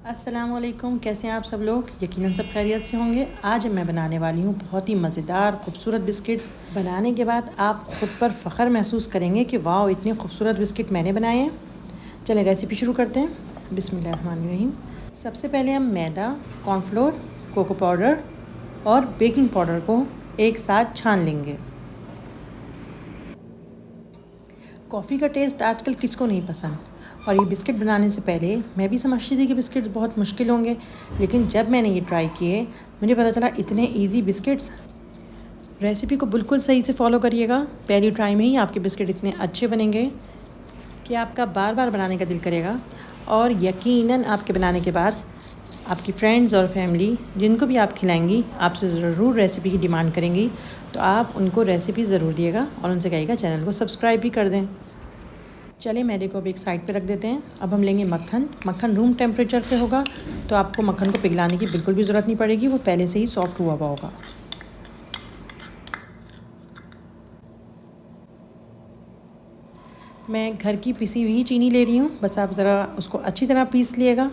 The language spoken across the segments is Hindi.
अस्सलामुअलैकुम, कैसे हैं आप सब लोग। यकीनन सब खैरियत से होंगे। आज मैं बनाने वाली हूँ बहुत ही मज़ेदार खूबसूरत बिस्किट्स। बनाने के बाद आप ख़ुद पर फ़ख्र महसूस करेंगे कि वाह, इतने खूबसूरत बिस्किट मैंने बनाए हैं। चलें रेसिपी शुरू करते हैं। बिस्मिल्लाहिर्रहमानिर्रहीम। सबसे पहले हम मैदा, कॉर्नफ्लोर, कोको पाउडर और बेकिंग पाउडर को एक साथ छान लेंगे। कॉफ़ी का टेस्ट आजकल किसको नहीं पसंद, और ये बिस्किट बनाने से पहले मैं भी समझती थी कि बिस्किट्स बहुत मुश्किल होंगे, लेकिन जब मैंने ये ट्राई किए मुझे पता चला इतने इजी बिस्किट्स। रेसिपी को बिल्कुल सही से फॉलो करिएगा, पहली ट्राई में ही आपके बिस्किट इतने अच्छे बनेंगे कि आपका बार बार बनाने का दिल करेगा। और यकीनन आपके बनाने के बाद आपकी फ्रेंड्स और फैमिली जिनको भी आप खिलाएंगी आपसे ज़रूर रेसिपी की डिमांड करेंगी, तो आप उनको रेसिपी ज़रूर दिएगा और उनसे कहिएगा चैनल को सब्सक्राइब भी कर दें। चलिए मैदे को अब एक साइड पे रख देते हैं। अब हम लेंगे मक्खन। मक्खन रूम टेम्परेचर पे होगा, तो आपको मक्खन को पिघलाने की बिल्कुल भी ज़रूरत नहीं पड़ेगी, वो पहले से ही सॉफ्ट हुआ हुआ होगा। मैं घर की पिसी हुई चीनी ले रही हूँ, बस आप ज़रा उसको अच्छी तरह पीस लिएगा।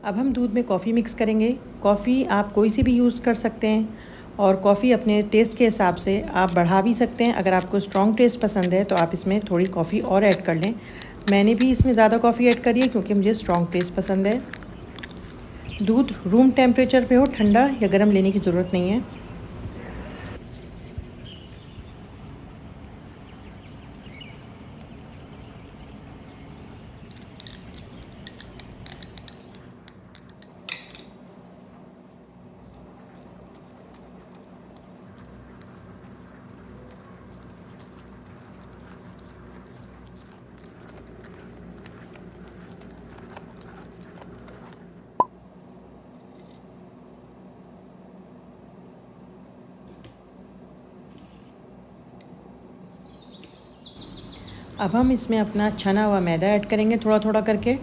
अब हम दूध में कॉफ़ी मिक्स करेंगे। कॉफ़ी आप कोई सी भी यूज़ कर सकते हैं, और कॉफ़ी अपने टेस्ट के हिसाब से आप बढ़ा भी सकते हैं। अगर आपको स्ट्रॉन्ग टेस्ट पसंद है तो आप इसमें थोड़ी कॉफ़ी और ऐड कर लें। मैंने भी इसमें ज़्यादा कॉफ़ी ऐड करी है क्योंकि मुझे स्ट्रॉन्ग टेस्ट पसंद है। दूध रूम टेम्परेचर पे हो, ठंडा या गर्म लेने की ज़रूरत नहीं है। अब हम इसमें अपना छना हुआ मैदा ऐड करेंगे थोड़ा थोड़ा करके।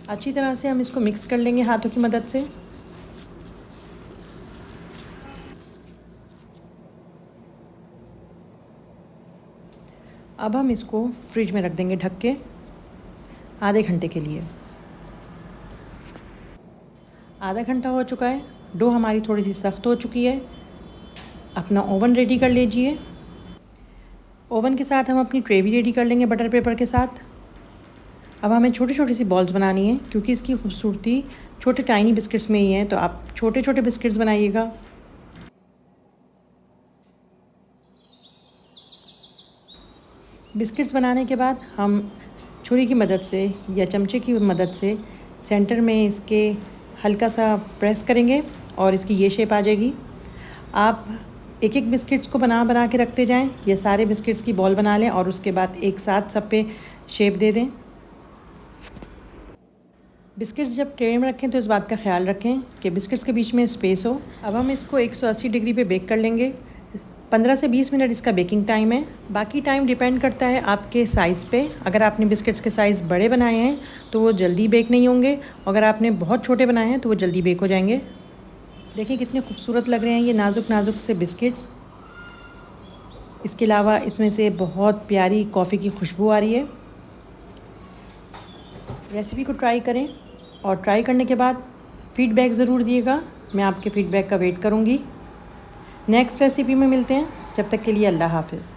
अच्छी तरह से हम इसको मिक्स कर लेंगे हाथों की मदद से। अब हम इसको फ्रिज में रख देंगे ढक के आधे घंटे के लिए। आधा घंटा हो चुका है, डो हमारी थोड़ी सी सख्त हो चुकी है। अपना ओवन रेडी कर लीजिए। ओवन के साथ हम अपनी ट्रे भी रेडी कर लेंगे बटर पेपर के साथ। अब हमें छोटी छोटी सी बॉल्स बनानी है, क्योंकि इसकी खूबसूरती छोटे टाइनी बिस्किट्स में ही है, तो आप छोटे छोटे बिस्किट्स बनाइएगा। बिस्किट्स बनाने के बाद हम छुरी की मदद से या चमचे की मदद से सेंटर में इसके हल्का सा प्रेस करेंगे और इसकी ये शेप आ जाएगी। आप एक एक बिस्किट्स को बना बना के रखते जाएं, या सारे बिस्किट्स की बॉल बना लें और उसके बाद एक साथ सब पे शेप दे दें। बिस्किट्स जब ट्रे में रखें तो इस बात का ख्याल रखें कि बिस्किट्स के बीच में स्पेस हो। अब हम इसको 180 डिग्री पे बेक कर लेंगे 15 से 20 मिनट इसका बेकिंग टाइम है। बाकी टाइम डिपेंड करता है आपके साइज़ पे। अगर आपने बिस्किट्स के साइज़ बड़े बनाए हैं तो वो जल्दी बेक नहीं होंगे, अगर आपने बहुत छोटे बनाए हैं तो वो जल्दी बेक हो जाएंगे। देखिए कितने खूबसूरत लग रहे हैं ये नाजुक नाजुक से बिस्किट्स। इसके अलावा इसमें से बहुत प्यारी कॉफ़ी की खुशबू आ रही है। रेसिपी को ट्राई करें और ट्राई करने के बाद फ़ीडबैक ज़रूर दिएगा। मैं आपके फ़ीडबैक का वेट करूँगी। नेक्स्ट रेसिपी में मिलते हैं, जब तक के लिए अल्लाह हाफ़िज़।